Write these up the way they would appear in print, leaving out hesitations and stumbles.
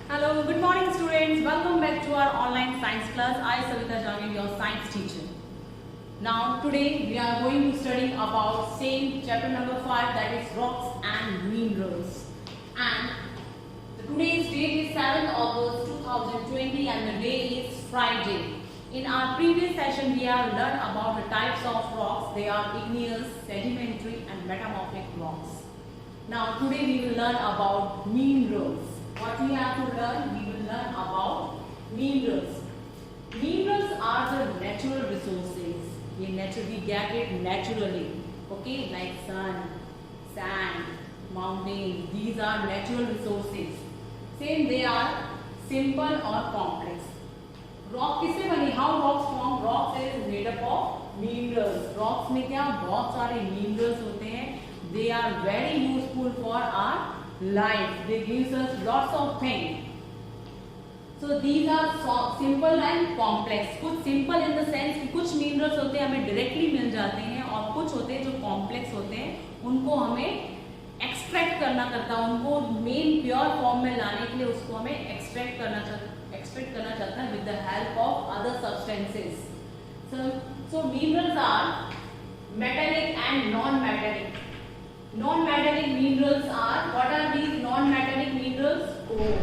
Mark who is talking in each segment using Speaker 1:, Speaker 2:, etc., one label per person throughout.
Speaker 1: Hello, good morning students. Welcome back to our online science class. I Savita Jani, your science teacher. Now today we are going to study about same chapter number 5, that is rocks and minerals. And today's date is 7th August 2020 and the day is Friday. In our previous session we have learned about the types of rocks. They are igneous, sedimentary and metamorphic rocks. Now today we will learn about minerals. What we have to learn? We will learn about minerals. Minerals are the natural resources. We get it naturally. Okay, like sun, sand, mountains. These are natural resources. Same, they are simple or complex. Rock किससे बनी? How rocks form? Rocks is made up of minerals. Rocks में क्या? बहुत सारे minerals होते हैं. They are very useful for our life. They gives us lots of things. So these are simple and complex. कुछ simple in the sense कि कुछ minerals होते हैं हमें directly मिल जाते हैं और कुछ होते हैं जो complex होते हैं उनको हमें extract करना पड़ता है. उनको main pure form में लाने के लिए उसको हमें extract करना चाहता है with the help of other substances. So minerals are metallic and non-metallic. Non-metallic minerals are, what are these non-metallic minerals? Ore,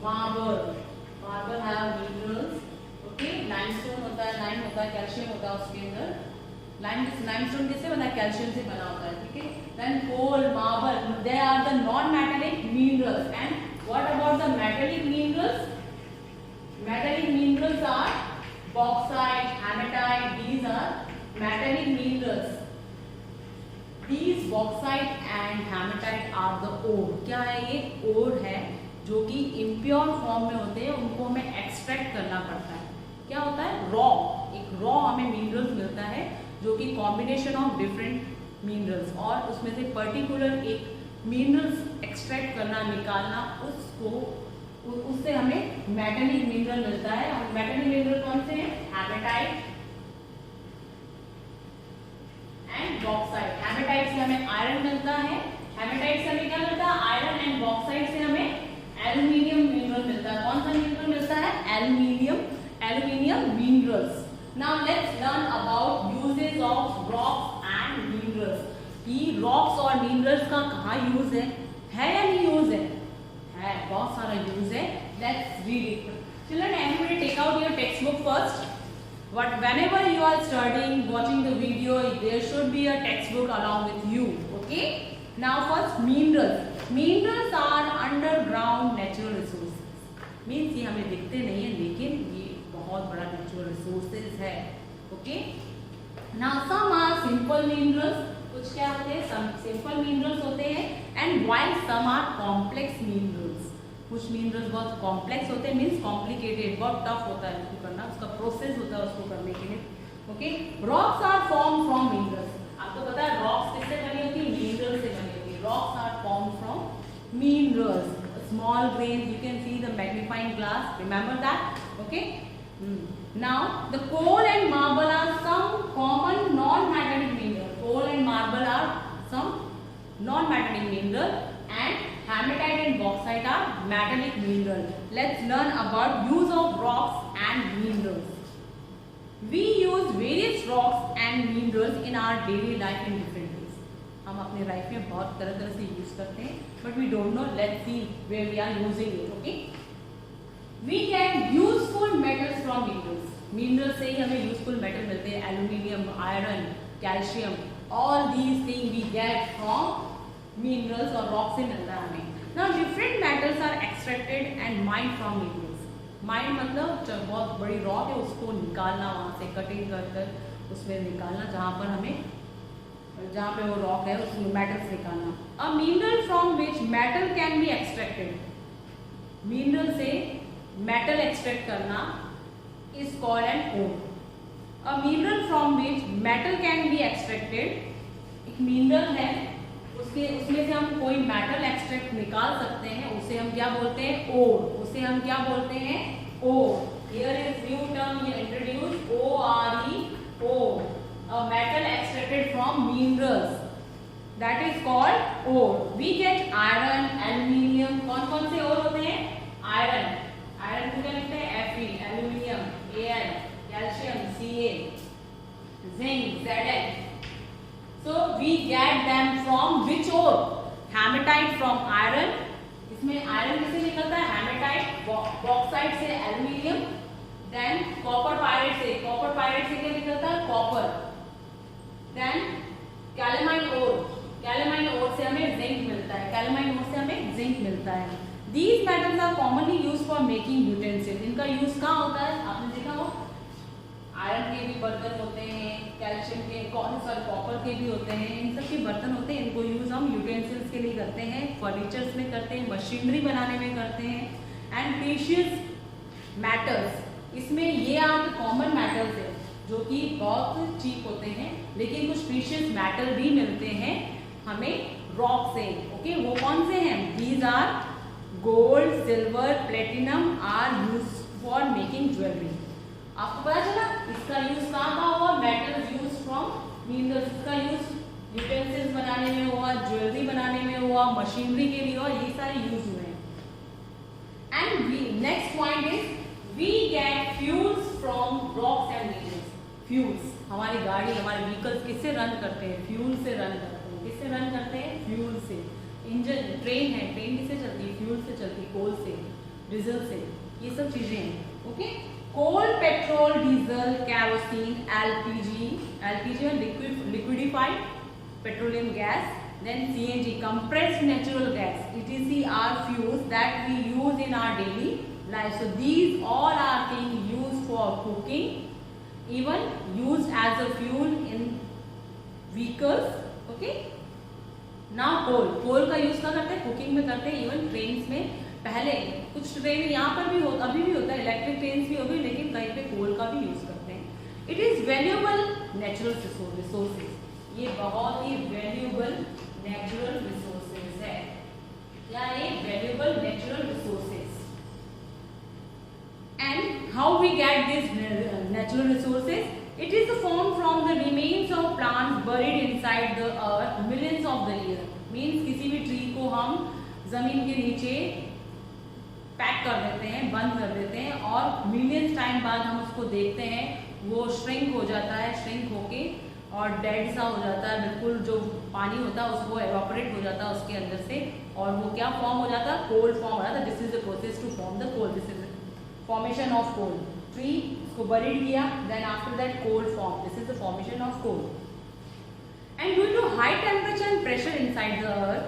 Speaker 1: marble. Marble have minerals. Okay, limestone होता है, lime होता है, calcium होता है उसके अंदर. Limestone किससे बना है? Calcium से बना होता है, ठीक है. Then coal, marble, they are the non-metallic minerals. And what about the metallic minerals? Metallic minerals are bauxite, hematite. These are metallic minerals. These bauxite and hematite are the ore. क्या है ये? ore है जो कि impure form में होते हैं, उनको हमें extract करना पड़ता है. क्या होता है? raw. एक raw हमें minerals मिलता है जो कि combination of different minerals और उसमें से particular एक minerals extract करना, निकालना, उससे हमें metallic mineral मिलता है. और metallic mineral कौन से हैं? hematite and bauxite. हेमेटाइट से हमें आयरन मिलता है. हेमेटाइट से हमें क्या मिलता है? आयरन. एंड बॉक्साइट से हमें एल्यूमिनियम मिनरल मिलता है. कौन सा मिनरल मिलता है? Aluminium minerals. Now let's learn about uses of rocks and minerals. कि रॉक्स और मिनरल्स का कहाँ यूज है या नहीं यूज है? बहुत सारा यूज है. Let's read it. Children, everybody take out your text book first. Whenever you are studying, watching the video, there should be a textbook along with you. Okay. Now first minerals. Minerals are underground natural resources. Means ये हमें दिखते नहीं है लेकिन ये बहुत बड़ा natural resources है. Okay. Now some are simple minerals. कुछ क्या होते हैं? Some simple minerals होते हैं. And while some are complex minerals. कुछ मिनरल्स बहुत कॉम्प्लेक्स होते हैं. मीन्स कॉम्प्लिकेटेड, बहुत टफ होता है उसको करना, उसका प्रोसेस होता है उसको करने के लिए. Okay. Rocks are form from minerals. आपको पता है रॉक्स किससे बनी होती है? मिनरल्स से बनी होती है. Rocks are form from minerals. Small grains, you can see the magnifying glass. Remember that. Okay. Now the coal and marble are some common non magnetic mineral. Coal and marble are some non magnetic mineral and hematite and bauxite are metallic minerals. Let's learn about use of rocks and minerals. We use various rocks and minerals in our daily life in different ways. हम अपने life में बहुत तरह से use करते हैं, but we don't know. Let's see where we are using it. Okay? We get useful metals from minerals. Minerals से ही हमें useful metal मिलते हैं. Aluminium, iron, calcium. All these things we get from minerals और rock से मिलता है हमें. Now different metals are extracted and mined from minerals. Mine मतलब जब बहुत बड़ी rock है उसको निकालना, वहाँ से कटिंग कर उसमें निकालना, जहाँ पे वो rock है उसमें metals निकालना. A mineral from which metal can be extracted. Mineral से metal extract करना is called an ore. A mineral from which metal can be extracted, एक mineral है उसमें से हम कोई मेटल एक्सट्रैक्ट निकाल सकते हैं, उसे हम क्या बोलते हैं? ओर. उसे हम क्या बोलते हैं? Ore. Here is new term introduce, ORE, ore. A metal extracted from minerals, that is called ore. We get iron, aluminium. कौन कौन से ओर होते हैं? फ्रॉम आयरन, इसमें आयरन किसे निकलता है, हेमेटाइट, बॉक्साइट से एल्यूमिनियम, देन कॉपर पायरेट से क्या निकलता है, कॉपर, देन कैलेमाइन ओर से हमें जिंक मिलता है, These metals are commonly used for making utensils. इनका यूज कहाँ होता है, आपने देखा हो, आयरन के भी बर्तन होते हैं, कैल्शियम के, कॉपर के भी होते हैं, इन सब के बर्तन होते हैं, इनको यूज हम यूटेंसिल्स के लिए करते हैं, फर्नीचर्स में करते हैं, मशीनरी बनाने में करते हैं। एंड प्रीशियस मेटल्स, इसमें ये आपके कॉमन मेटल्स है जो कि बहुत चीप होते हैं, लेकिन कुछ प्रीशियस मेटल भी मिलते हैं हमें रॉक से। ओके, वो कौन से हैं, these are gold, silver, platinum are use for making jewellery. आपको पता चला इसका यूज कहाँ हुआ, मेटल्स यूज फ्रॉम मिनरल्स, इसका यूज यूटेंसिल्स बनाने में हुआ, ज्वेलरी बनाने में हुआ, मशीनरी के लिए हुआ, ये सारे यूज हुए हैं। And next point is we get fuels from rocks and minerals. Fuels, हमारी गाड़ी, हमारे व्हीकल्स किससे रन करते हैं, फ्यूल से रन करते हैं। किससे रन करते हैं, फ्यूल से। इंजन, ट्रेन है, ट्रेन किससे चलती है, फ्यूल से चलती है, कोल से, डीजल से, ये सब चीजें हैं। ओके, कोल, पेट्रोल, डीजल, कैरोसिन, एलपीजी और liquefied petroleum gas, then CNG, compressed natural gas, etc are fuels that we use in our daily life. So these all are things used for cooking, even used as a fuel in vehicles. Okay, now coal का use क्या करते हैं, cooking में करते हैं, even trains में। पहले कुछ ट्रेन यहाँ पर भी अभी भी होता है, इलेक्ट्रिक ट्रेन भी होगी, लेकिन कहीं पे कोल का भी यूज करते हैं। It is valuable natural resources, ये बहुत ही वैल्यूएबल नेचुरल रिसोर्सेज है, या एक valuable natural resources. And how we get this natural resources, it is formed from the remains of plants buried inside the earth millions of the year. Means किसी भी tree को हम जमीन के नीचे पैक कर देते हैं, बंद कर देते हैं, और मिलियंस टाइम बाद हम उसको देखते हैं, वो श्रिंक हो जाता है, श्रिंक होके और डेड सा हो जाता है, बिल्कुल जो पानी होता है उसको एवापोरेट हो जाता है उसके अंदर से, और वो क्या फॉर्म हो जाता है, कोल फॉर्म हो जाता है। This is the process to form the coal, this is formation of coal. Tree को बरीड किया, then after that coal form, this is the formation of coal. And due to high temperature and pressure inside the earth,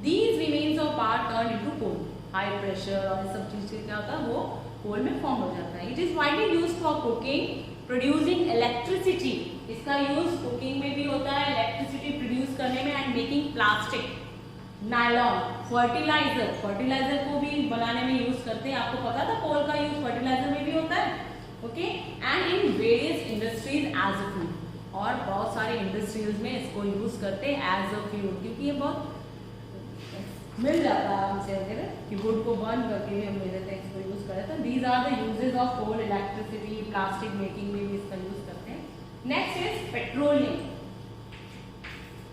Speaker 1: these remains of are turn into coal. High pressure और इस सब चीज से क्या होता है, वो कोल में फॉर्म हो जाता है। It is widely used for cooking, producing electricity, इसका यूज कुकिंग में भी होता है, इलेक्ट्रिसिटी प्रोड्यूस करने में, and making plastic, nylon, fertiliser को भी बनाने में यूज करते हैं। आपको पता था कोल का यूज फर्टिलाइजर में भी होता है। Okay, and in various industries as a fuel, और बहुत सारे इंडस्ट्रीज में इसको यूज करते हैं एज अ फ्यूल, क्योंकि ये बहुत मिल जाता है हमसे वगैरह कि वुड को बर्न करके भी हम ले लेते हैं, इसको यूज करते हैं। These are the uses of coal, electricity, plastic making में भी इसका यूज करते हैं। Next is petroleum.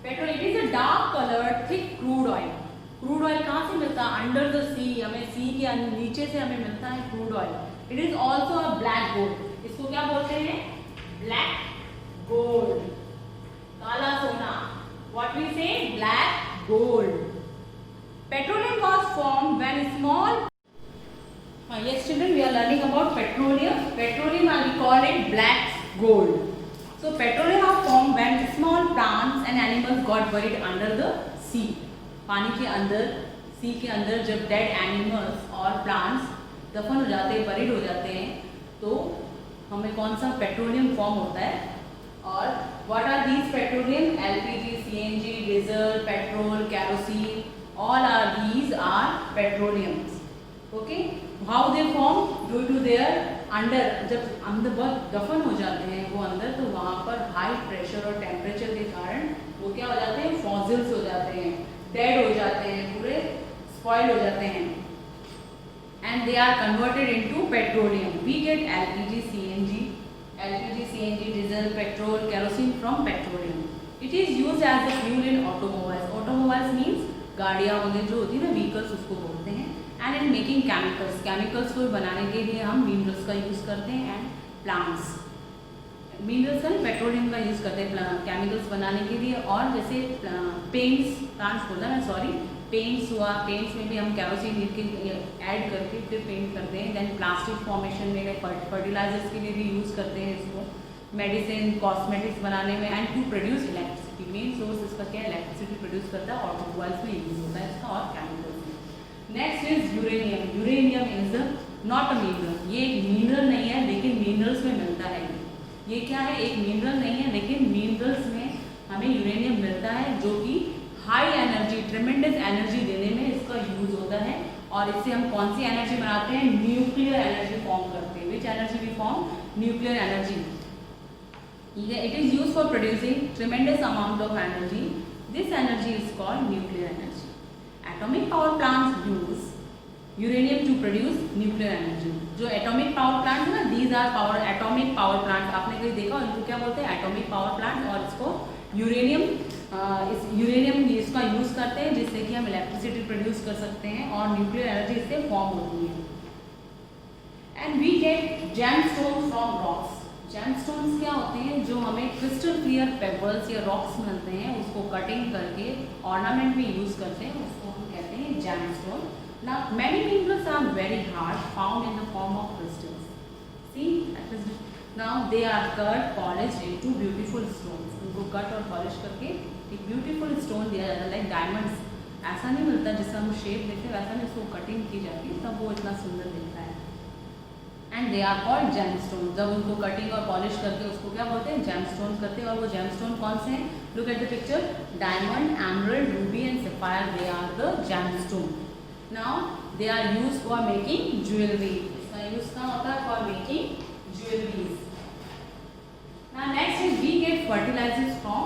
Speaker 1: Petrol, it is a dark coloured thick crude oil. Crude oil कहाँ से मिलता है, अंडर द सी, हमें सी के नीचे से हमें मिलता है crude oil. It is also a black gold, इसको क्या बोलते हैं, ब्लैक गोल्ड, काला सोना, व्हाट वी से, black gold. Petroleum was formed when small, yes children, we are learning about petroleum. Petroleum we call it black gold. So petroleum are formed when small plants and animals got buried under the sea. पानी के अंदर, सी के अंदर जब dead animals और plants दफन हो जाते हैं, बरीड हो जाते हैं, तो हमें कौन सा पेट्रोलियम फॉर्म होता है। और what are these petroleum, LPG, CNG, diesel, petrol, kerosene, all are these are petroleums. Okay, how they form, due to their under, जब अंदर बहुत दफन हो जाते हैं वो अंदर, तो वहाँ पर हाई प्रेशर और टेम्परेचर के कारण वो क्या हो जाते हैं, फॉसिल्स हो जाते हैं, डेड हो जाते हैं, पूरे स्पॉइल हो जाते हैं, and they are converted into petroleum. We get LPG, CNG, diesel, petrol, kerosene from petroleum. It is used as a fuel in automobiles. Automobiles means गाड़ियाँ वगैरह जो होती है ना, व्हीकल्स उसको बोलते हैं। And in making chemicals, chemicals को बनाने के लिए हम मिनरल्स का यूज़ करते हैं, एंड प्लांट्स, मिनरल्स का पेट्रोलियम का यूज़ करते हैं केमिकल्स बनाने के लिए। और जैसे पेंट्स, प्लांट्स बोलता है, सॉरी, पेंट्स हुआ, पेंट्स में भी हम केरोसिन ऐड करके फिर पेंट करते हैं। देन प्लास्टिक फॉर्मेशन में फर्टिलाइजर्स के लिए भी यूज़ करते हैं इसको, मेडिसिन कॉस्मेटिक्स बनाने में, and to produce electricity. Main source इसका क्या है, इलेक्ट्रिसिटी प्रोड्यूस करता है, ऑटोमोबाइल्स में यूज होता है इसका, और केमिकल्स में। Next is uranium. Uranium is not a mineral, ये एक मिनरल नहीं है लेकिन मिनरल्स में मिलता है। ये क्या है, एक मिनरल नहीं है लेकिन मिनरल्स में हमें यूरेनियम मिलता है, जो कि हाई एनर्जी, ट्रेमेंडस एनर्जी देने में इसका यूज होता है। और इससे हम कौन सी एनर्जी बनाते हैं, न्यूक्लियर एनर्जी फॉर्म करते हैं। Which energy we form, nuclear energy. It is used for producing tremendous amount of energy. This energy is called nuclear energy. Atomic power plants use uranium to produce nuclear energy. जो atomic power plants है ना, these are atomic power plants. आपने कहीं देखा इनको क्या बोलते हैं, atomic power plant, और इसको यूरेनियम इसका यूज करते हैं जिससे कि हम इलेक्ट्रिसिटी प्रोड्यूस कर सकते हैं और न्यूक्लियर एनर्जी इससे फॉर्म होती है। And we get gemstone from rocks. Gemstones क्या होते हैं, जो हमें क्रिस्टल क्लियर पेबल्स या रॉक्स मिलते हैं, उसको कटिंग करके ऑर्नामेंट में यूज करते हैं, उसको हम कहते हैं gemstone. Now many minerals are very hard, found in the form of crystals. See that is, now they are cut polished into beautiful stones. उनको कट और पॉलिश करके एक ब्यूटीफुल स्टोन दिया जाता है, लाइक डायमंड्स। ऐसा नहीं मिलता जिससे हम शेप देखते हैं, वैसा नहीं, उसको कटिंग की जाती है तब वो इतना सुंदर दिखता है। And they are called gemstone. जब उनको कटिंग और पॉलिश करके उसको क्या बोलते हैं, जेमस्टोन करते हैं। और वो जेमस्टोन कौन से हैं, look at the picture, diamond, emerald, ruby and sapphire, they are the gemstone. Now they are use for making jewellery. इसका यूज कहाँ होता है, for making jewelleries. Now next is we get fertilisers from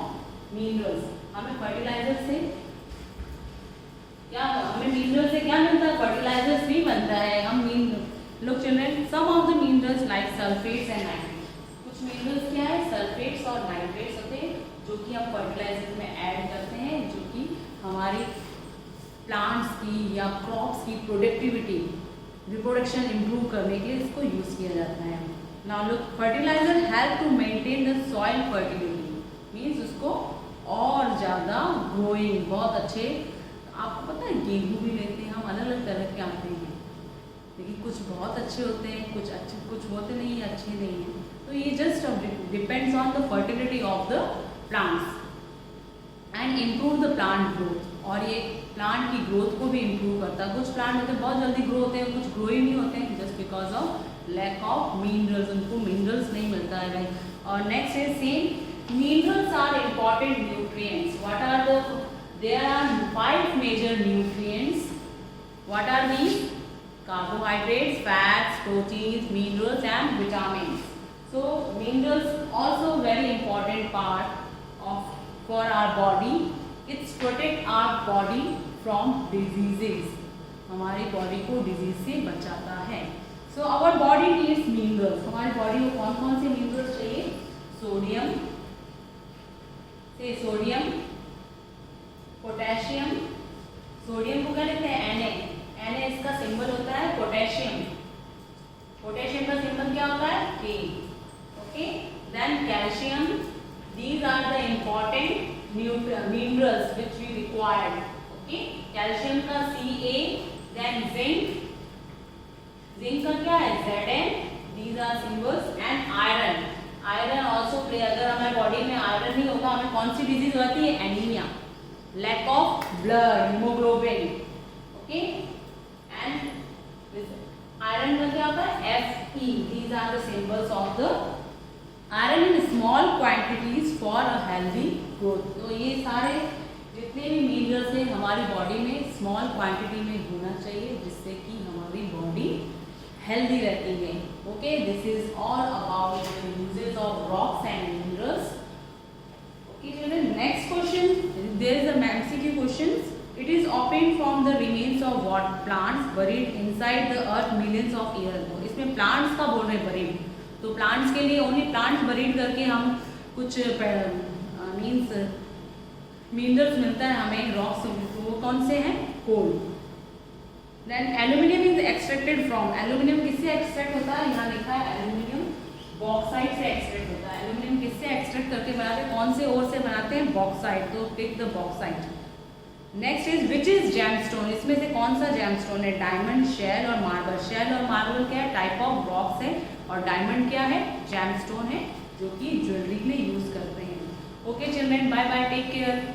Speaker 1: minerals. हमें fertiliser से क्या, हमें mineral से क्या मिलता है, फर्टिलाइजर्स भी बनता है। हम Look children, some of the minerals like sulfates and nitrates. कुछ minerals क्या है, sulfates और nitrates होते हैं, जो कि हम फर्टिलाइजर में ऐड करते हैं, जो कि हमारी प्लांट्स की या क्रॉप्स की प्रोडक्टिविटी, रिप्रोडक्शन इंप्रूव करने के लिए इसको यूज किया जाता है। Now look, fertilizer help to maintain the soil fertility. Means उसको और ज़्यादा ग्रोइंग, बहुत अच्छे, आपको पता है गेहूँ भी लेते हैं हम, अलग अलग तरह के आते हैं, लेकिन कुछ बहुत अच्छे होते हैं, कुछ अच्छे, कुछ होते नहीं, अच्छे नहीं हैं। तो ये just depends on the fertility of the plants and improve the plant growth. और ये प्लांट की ग्रोथ को भी इम्प्रूव करता है। कुछ प्लांट होते हैं बहुत जल्दी ग्रो होते हैं, कुछ ग्रो ही नहीं होते हैं, just because of lack of minerals, उनको मिनरल्स नहीं मिलता है भाई। और नेक्स्ट है same, minerals are important nutrients. What are the, there are 5 major nutrients. What are these, carbohydrates, fats, proteins, minerals and vitamins. So minerals also very important part of for our body. It's protect our body from diseases. हमारी body को disease से बचाता है। So our body needs minerals. हमारी body को कौन कौन से मिनरल्स चाहिए, सोडियम, से सोडियम, पोटेशियम। सोडियम को क्या लिखते हैं, Na। Na इसका सिंबल होता है पोटेशियम। पोटेशियम का सिंबल क्या होता है, K। Okay, then calcium. These are the important minerals which we required. Okay, calcium का Ca, देन जिंक। जिंक का क्या है, Zn। These are symbols. And iron. Iron also play, अगर हमारे बॉडी में आयरन नहीं होगा, हमें कौन सी डिजीज होती है, anaemia, lack of blood, haemoglobin. Okay, iron का क्या होता है, Fe। These are the symbols of the iron in small quantities for a healthy growth. तो ये सारे जितने भी मिनरल्स हैं हमारी बॉडी में स्मॉल क्वांटिटी में होना चाहिए, जिससे कि हमारी बॉडी हेल्दी रहती है। Okay, this is all about the uses of rocks and minerals. Okay children, next question, there is a MCQ question. It is obtained from the remains of what plants buried inside the earth millions of years ago. इसमें plants का बोल रहे buried, तो plants के लिए only plants buried करके हम कुछ means minerals मिलता है हमें rocks से, वो कौन से हैं, coal। Then aluminium is extracted from, aluminium किससे extract होता है, यहाँ लिखा है aluminium bauxite से extract होता है। aluminium किससे extract करके बनाते हैं, कौन से ore से बनाते हैं, bauxite। तो pick the bauxite। Next is which is gemstone, इसमें से कौन सा जैमस्टोन है? डायमंड, शेल और मार्बल। शेल और मार्बल क्या है? टाइप ऑफ रॉक्स है, और डायमंड क्या है? जैमस्टोन है, जो कि ज्वेलरी में यूज करते हैं। Okay children, bye bye, take care.